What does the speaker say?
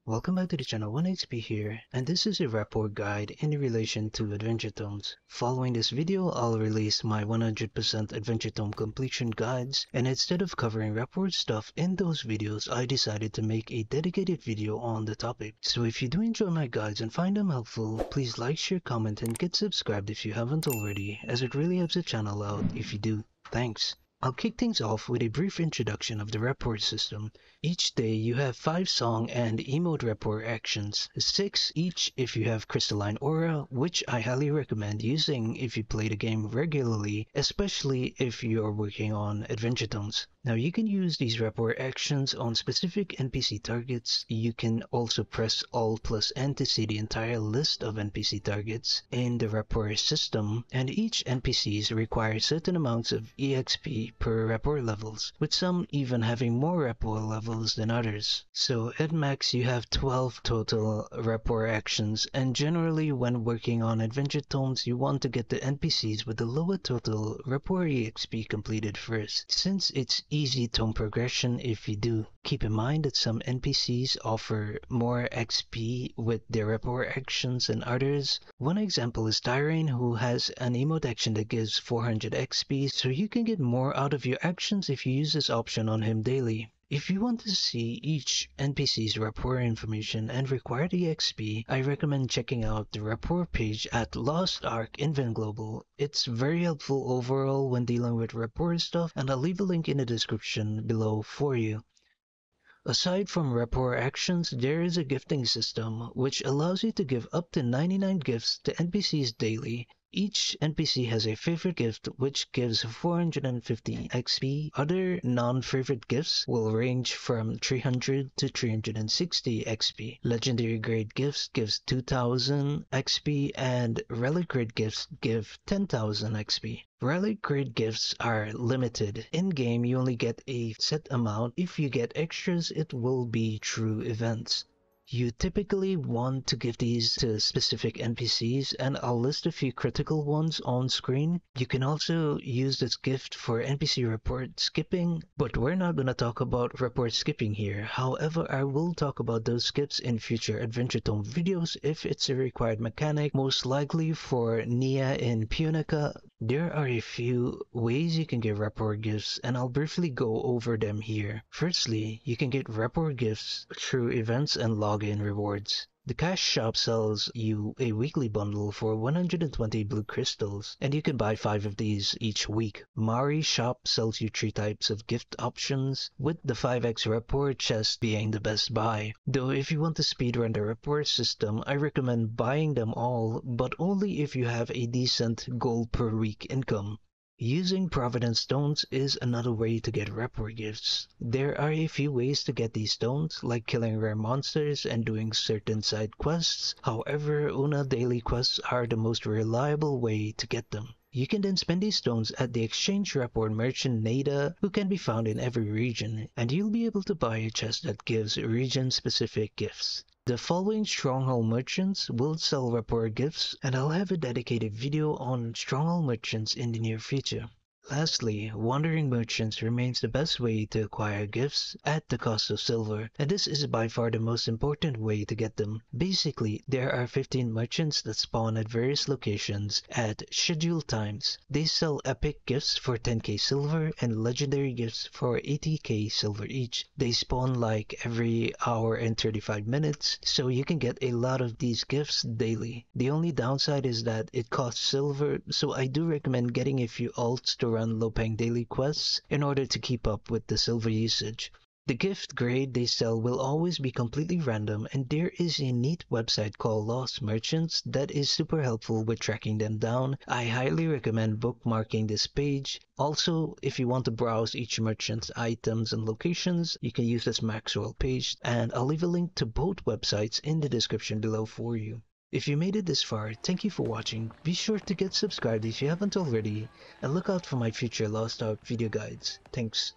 Welcome back to the channel, 1XP here, and this is a rapport guide in relation to Adventure Tomes. Following this video, I'll release my 100% Adventure Tome completion guides, and instead of covering rapport stuff in those videos, I decided to make a dedicated video on the topic. So if you do enjoy my guides and find them helpful, please like, share, comment, and get subscribed if you haven't already, as it really helps the channel out if you do. Thanks. I'll kick things off with a brief introduction of the rapport system. Each day you have 5 song and emote rapport actions, 6 each if you have Crystalline Aura, which I highly recommend using if you play the game regularly, especially if you're working on Adventure Tomes. Now you can use these rapport actions on specific NPC targets. You can also press Alt plus N to see the entire list of NPC targets in the rapport system, and each NPCs require certain amounts of EXP per rapport levels, with some even having more rapport levels than others. So at max you have 12 total rapport actions, and generally when working on Adventure Tomes you want to get the NPCs with the lower total rapport EXP completed first, since it's easy tome progression if you do. Keep in mind that some NPCs offer more XP with their rapport actions than others. One example is Tyrane, who has an emote action that gives 400 XP, so you can get more out of your actions if you use this option on him daily. If you want to see each NPC's rapport information and required EXP, I recommend checking out the rapport page at Lost Ark Invenglobal. It's very helpful overall when dealing with rapport stuff, and I'll leave a link in the description below for you. Aside from rapport actions, there is a gifting system, which allows you to give up to 99 gifts to NPCs daily. Each NPC has a favorite gift which gives 450 XP. Other non-favorite gifts will range from 300 to 360 XP. Legendary grade gifts gives 2000 XP, and relic grade gifts give 10,000 XP. Relic grade gifts are limited. In-game you only get a set amount. If you get extras, it will be through events. You typically want to give these to specific NPCs, and I'll list a few critical ones on screen. You can also use this gift for NPC report skipping, but we're not going to talk about report skipping here. However, I will talk about those skips in future Adventure Tome videos if it's a required mechanic, most likely for Nia in Punica. There are a few ways you can get rapport gifts, and I'll briefly go over them here. Firstly, you can get rapport gifts through events and login rewards. The cash shop sells you a weekly bundle for 120 blue crystals, and you can buy 5 of these each week. Mari shop sells you 3 types of gift options, with the 5x rapport chest being the best buy. Though if you want to speedrun the rapport system, I recommend buying them all, but only if you have a decent gold per week income. Using Providence Stones is another way to get rapport gifts. There are a few ways to get these stones, like killing rare monsters and doing certain side quests. However, Una daily quests are the most reliable way to get them. You can then spend these stones at the exchange rapport merchant Nada, who can be found in every region, and you'll be able to buy a chest that gives region-specific gifts. The following stronghold merchants will sell rapport gifts, and I'll have a dedicated video on stronghold merchants in the near future. Lastly, wandering merchants remains the best way to acquire gifts at the cost of silver, and this is by far the most important way to get them. Basically, there are 15 merchants that spawn at various locations at scheduled times. They sell epic gifts for 10k silver and legendary gifts for 80k silver each. They spawn like every hour and 35 minutes, so you can get a lot of these gifts daily. The only downside is that it costs silver, so I do recommend getting a few alts to run low-paying daily quests in order to keep up with the silver usage. The gift grade they sell will always be completely random, and there is a neat website called Lost Merchants that is super helpful with tracking them down. I highly recommend bookmarking this page. Also, if you want to browse each merchant's items and locations, you can use this Maxwell page, and I'll leave a link to both websites in the description below for you. If you made it this far, thank you for watching. Be sure to get subscribed if you haven't already, and look out for my future Lost Ark video guides. Thanks.